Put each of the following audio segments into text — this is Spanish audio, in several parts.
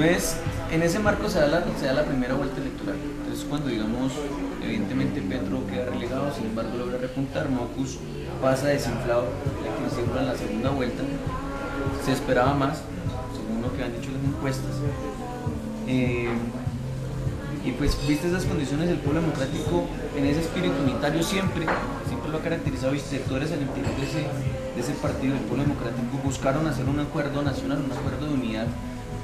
Entonces, en ese marco se da la primera vuelta electoral. Entonces, cuando digamos, evidentemente Petro queda relegado, sin embargo logra repuntar, Mockus pasa desinflado, le circula en la segunda vuelta, se esperaba más, según lo que han dicho las encuestas. Y pues, viste esas condiciones, el pueblo democrático en ese espíritu unitario siempre lo ha caracterizado, y sectores al interior de ese partido, el pueblo democrático, buscaron hacer un acuerdo nacional, un acuerdo de unidad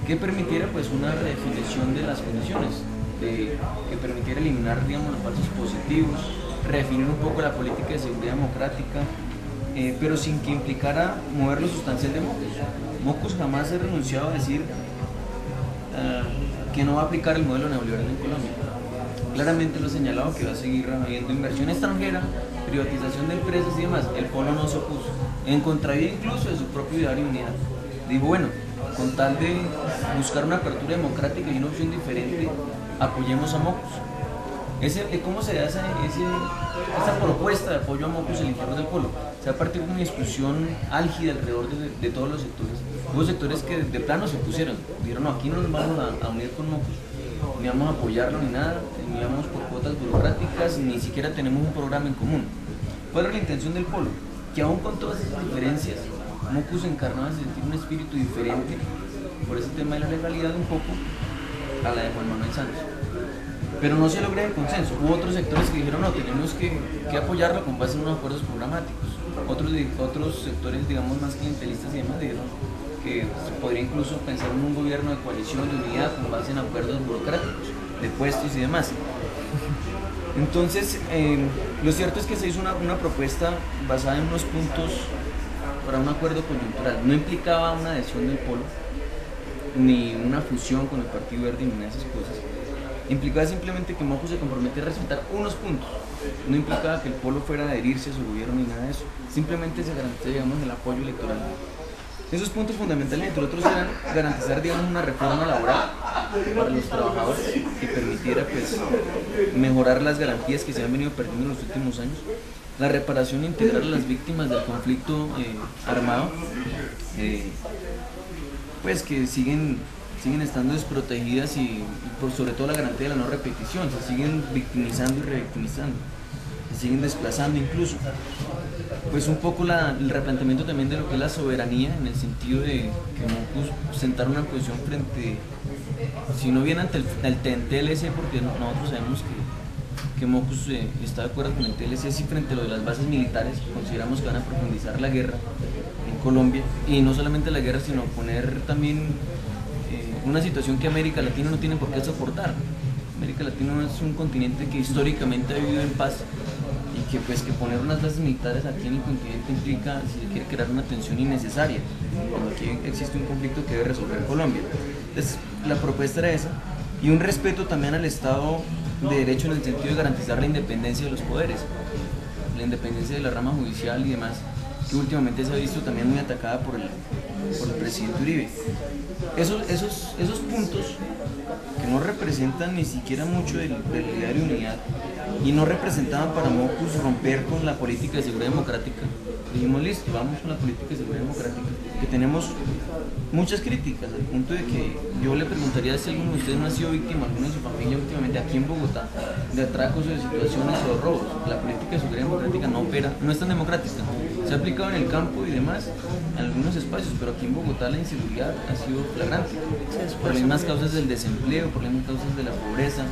que permitiera pues una redefinición de las condiciones, que permitiera eliminar, digamos, los falsos positivos, redefinir un poco la política de seguridad democrática, pero sin que implicara mover lo sustancial de Mockus. Mockus jamás ha renunciado a decir que no va a aplicar el modelo neoliberal en Colombia. Claramente lo ha señalado, que va a seguir habiendo inversión extranjera, privatización de empresas y demás. El Polo no se opuso, en contravía incluso de su propio ideario de unidad. Digo, bueno, con tal de buscar una apertura democrática y una opción diferente, apoyemos a Mockus. ¿Cómo se da esa propuesta de apoyo a Mockus en el interior del Polo? Se va a partir de una discusión álgida alrededor de todos los sectores. Hubo sectores que de plano se opusieron, dijeron, no, aquí no nos vamos a unir con Mockus, ni vamos a apoyarlo ni nada, ni vamos por cuotas burocráticas, ni siquiera tenemos un programa en común. ¿Cuál era la intención del Polo? Que aún con todas esas diferencias, Mockus encarnaba sentir un espíritu diferente por ese tema de la legalidad un poco a la de Juan Manuel Santos. Pero no se logra el consenso. Hubo otros sectores que dijeron, no, tenemos que apoyarlo con base en unos acuerdos programáticos. Otros sectores, digamos, más clientelistas y demás, dijeron que se podría incluso pensar en un gobierno de coalición, de unidad, con base en acuerdos burocráticos, de puestos y demás. Entonces, lo cierto es que se hizo una propuesta basada en unos puntos para un acuerdo coyuntural. No implicaba una adhesión del Polo, ni una fusión con el Partido Verde, ni nada de esas cosas. Implicaba simplemente que Mockus se compromete a respetar unos puntos. No implicaba que el Polo fuera a adherirse a su gobierno ni nada de eso. Simplemente se garantizaba, digamos, el apoyo electoral. Esos puntos fundamentales, entre otros, eran garantizar, digamos, una reforma laboral para los trabajadores que permitiera, pues, mejorar las garantías que se han venido perdiendo en los últimos años, la reparación integral a las víctimas del conflicto armado, pues que siguen estando desprotegidas y sobre todo la garantía de la no repetición, se siguen victimizando y revictimizando, se siguen desplazando incluso. Pues un poco el replanteamiento también de lo que es la soberanía, en el sentido de que Mockus sentar una posición frente, si no bien ante el TLC, porque nosotros sabemos que Mockus está de acuerdo con el TLC, sí, frente a lo de las bases militares, consideramos que van a profundizar la guerra en Colombia, y no solamente la guerra, sino poner también una situación que América Latina no tiene por qué soportar. América Latina es un continente que históricamente ha vivido en paz, y que pues que poner unas bases militares aquí en el continente implica, si se quiere, crear una tensión innecesaria, cuando aquí existe un conflicto que debe resolver Colombia. Entonces, la propuesta era esa, y un respeto también al Estado de Derecho, en el sentido de garantizar la independencia de los poderes, la independencia de la rama judicial y demás, que últimamente se ha visto también muy atacada por el presidente Uribe. Esos puntos que no representan ni siquiera mucho del ideario de unidad, y no representaban para Mockus romper con la política de seguridad democrática, dijimos, listo, vamos con la política de seguridad democrática, que tenemos muchas críticas, al punto de que yo le preguntaría si alguno de ustedes no ha sido víctima, alguno de su familia últimamente aquí en Bogotá, de atracos o de situaciones o de robos. La política de seguridad democrática no es tan democrática. Se ha aplicado en el campo y demás, en algunos espacios, pero aquí en Bogotá la inseguridad ha sido flagrante, por las mismas causas del desempleo, por las mismas causas de la pobreza.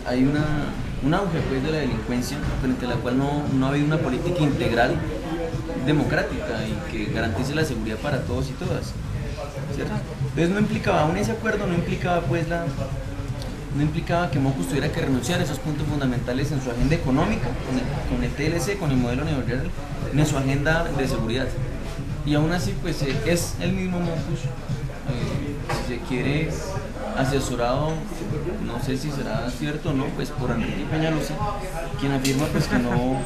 Hay un auge, pues, de la delincuencia, frente a la cual no ha habido una política integral democrática y que garantice la seguridad para todos y todas, ¿cierto? Entonces no implicaba, aún ese acuerdo no implicaba, pues, no implicaba que Mockus tuviera que renunciar a esos puntos fundamentales en su agenda económica, con el TLC, con el modelo neoliberal, ni en su agenda de seguridad. Y aún así, pues, es el mismo Mockus, si se quiere, asesorado, no sé si será cierto o no, pues por Enrique Peñalosa, quien afirma, pues, que no,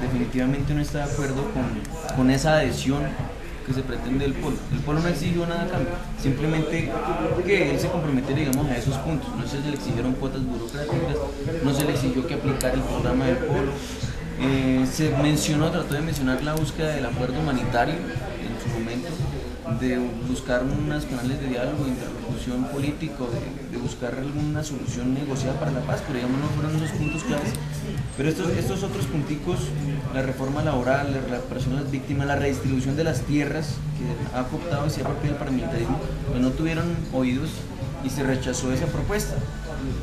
definitivamente no está de acuerdo con esa adhesión que se pretende del Polo. El Polo no exigió nada a cambio, simplemente que él se comprometiera, digamos, a esos puntos. No se le exigieron cuotas burocráticas, no se le exigió que aplicara el programa del Polo. Trató de mencionar la búsqueda del acuerdo humanitario en su momento, de buscar unos canales de diálogo, de interlocución político, de buscar alguna solución negociada para la paz, pero digamos no fueron esos puntos claves. Pero estos otros punticos, la reforma laboral, la reparación de las víctimas, la redistribución de las tierras que ha cooptado y se ha apropiado el paramilitarismo, pues no tuvieron oídos y se rechazó esa propuesta.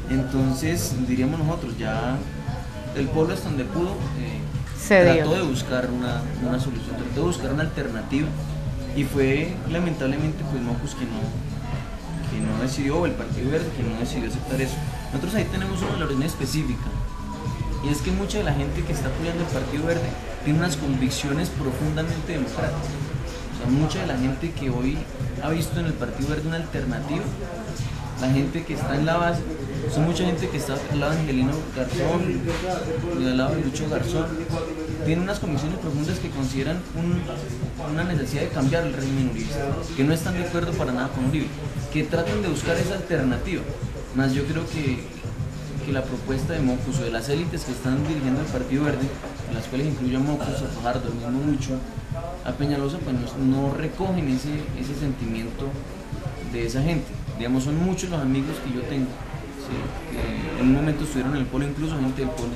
Entonces, diríamos nosotros, ya el pueblo hasta donde pudo trató de buscar una solución, trató de buscar una alternativa, y fue lamentablemente pues Mockus que no decidió, o el Partido Verde que no decidió aceptar eso. Nosotros ahí tenemos una valoración específica, y es que mucha de la gente que está apoyando el Partido Verde tiene unas convicciones profundamente democráticas. O sea, mucha de la gente que hoy ha visto en el Partido Verde una alternativa, la gente que está en la base, son mucha gente que está al lado de Angelino Garzón, al lado de Lucho Garzón, tienen unas convicciones profundas que consideran una necesidad de cambiar el régimen uribista, que no están de acuerdo para nada con Uribe, que tratan de buscar esa alternativa. Más yo creo que la propuesta de Mockus o de las élites que están dirigiendo el Partido Verde, en las cuales incluye a Mockus, a Fajardo, al mismo Lucho, a Peñalosa, pues no recogen ese sentimiento de esa gente. Digamos, son muchos los amigos que yo tengo, ¿sí? Que en un momento estuvieron en el polo, incluso gente del polo,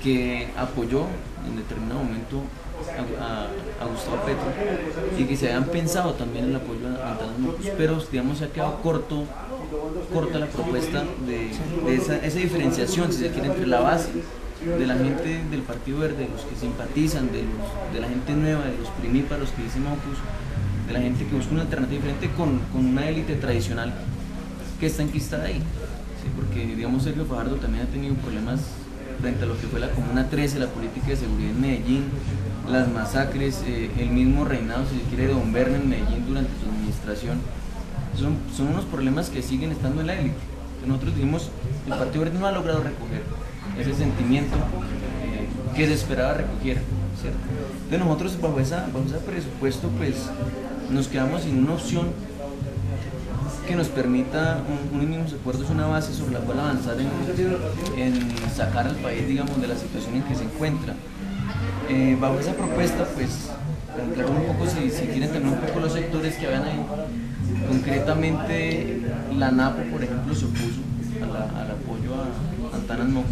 que apoyó en determinado momento a Gustavo Petro, y que se habían pensado también el apoyo a Antanas Mockus, pero digamos se ha quedado corta la propuesta de esa diferenciación, si se quiere, entre la base de la gente del Partido Verde, de los que simpatizan, de la gente nueva, de los primíparos que dice Mockus, de la gente que busca una alternativa diferente con una élite tradicional que está enquistada ahí, ¿sí? Porque digamos Sergio Fajardo también ha tenido problemas frente a lo que fue la Comuna 13, la política de seguridad en Medellín, las masacres, el mismo reinado, si se quiere, de Don Berna en Medellín durante su administración. Son unos problemas que siguen estando en la élite. Nosotros dijimos, el Partido Verde no ha logrado recoger ese sentimiento que se esperaba recogiera, ¿cierto? Entonces nosotros bajo ese presupuesto pues nos quedamos sin una opción que nos permita unos mínimos acuerdos, una base sobre la cual avanzar en sacar al país, digamos, de la situación en que se encuentra. Bajo esa propuesta, pues, para aclarar un poco, si quieren tener un poco los sectores que habían ahí, concretamente la NAPO, por ejemplo, se opuso al apoyo a Antanas Mockus.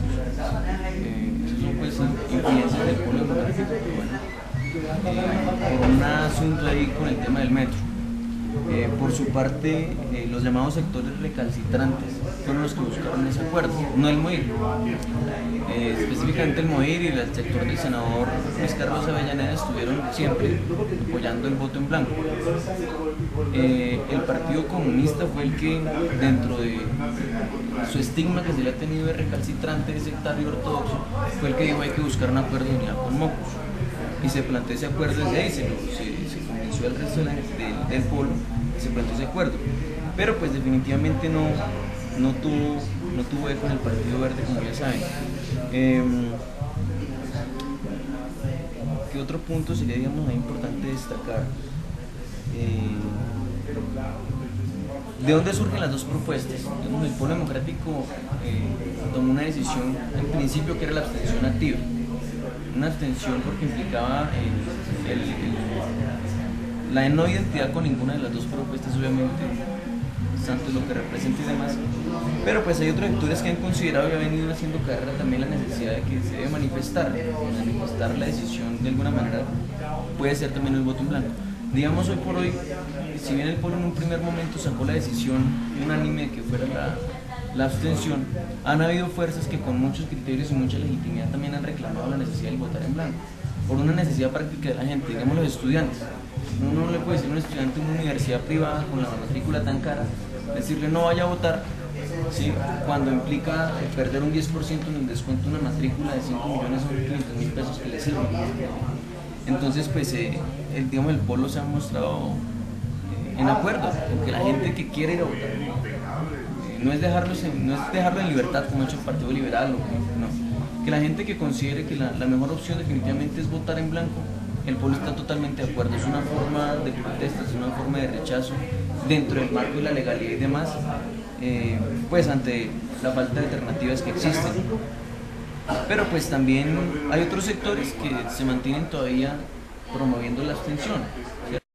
Esas son pues influencias del pueblo democrático, pero bueno, por un asunto ahí con el tema del metro. Por su parte, los llamados sectores recalcitrantes fueron los que buscaron ese acuerdo, no el MOIR. Específicamente el MOIR y el sector del senador Luis Carlos Avellaneda estuvieron siempre apoyando el voto en blanco. El Partido Comunista fue el que, dentro de su estigma que se le ha tenido de recalcitrante, de sectario ortodoxo, fue el que dijo hay que buscar un acuerdo de unidad con Mockus. Y se planteó ese acuerdo desde ahí, se convenció al resto del pueblo, se planteó ese acuerdo. Pero pues definitivamente no tuvo eco en el Partido Verde, como ya saben. ¿Qué otro punto sería, digamos, importante destacar? ¿De dónde surgen las dos propuestas? Digamos, el Polo Democrático tomó una decisión, en principio, que era la abstención activa. Una abstención porque implicaba la no identidad con ninguna de las dos propuestas, obviamente, tanto lo que representa y demás. Pero pues hay otros sectores que han considerado y han venido haciendo carrera también la necesidad de que se debe manifestar la decisión de alguna manera, puede ser también el voto en blanco. Digamos, hoy por hoy, si bien el pueblo en un primer momento sacó la decisión unánime de que fuera la abstención, han habido fuerzas que con muchos criterios y mucha legitimidad también han reclamado la necesidad de votar en blanco, por una necesidad práctica de la gente, digamos los estudiantes. Uno no le puede decir a un estudiante de una universidad privada con la matrícula tan cara, decirle no vaya a votar, ¿sí? Cuando implica perder un 10% en el descuento de una matrícula de 5.500.000 pesos que le sirve. Entonces, pues, digamos, el pueblo se ha mostrado en acuerdo con que la gente que quiere ir a votar, no es dejarlo en libertad como ha hecho el Partido Liberal, no. Que la gente que considere que la mejor opción definitivamente es votar en blanco, el pueblo está totalmente de acuerdo. Es una forma de protesta, es una forma de rechazo dentro del marco de la legalidad y demás, pues ante la falta de alternativas que existen. Pero pues también hay otros sectores que se mantienen todavía promoviendo la abstención, ¿cierto?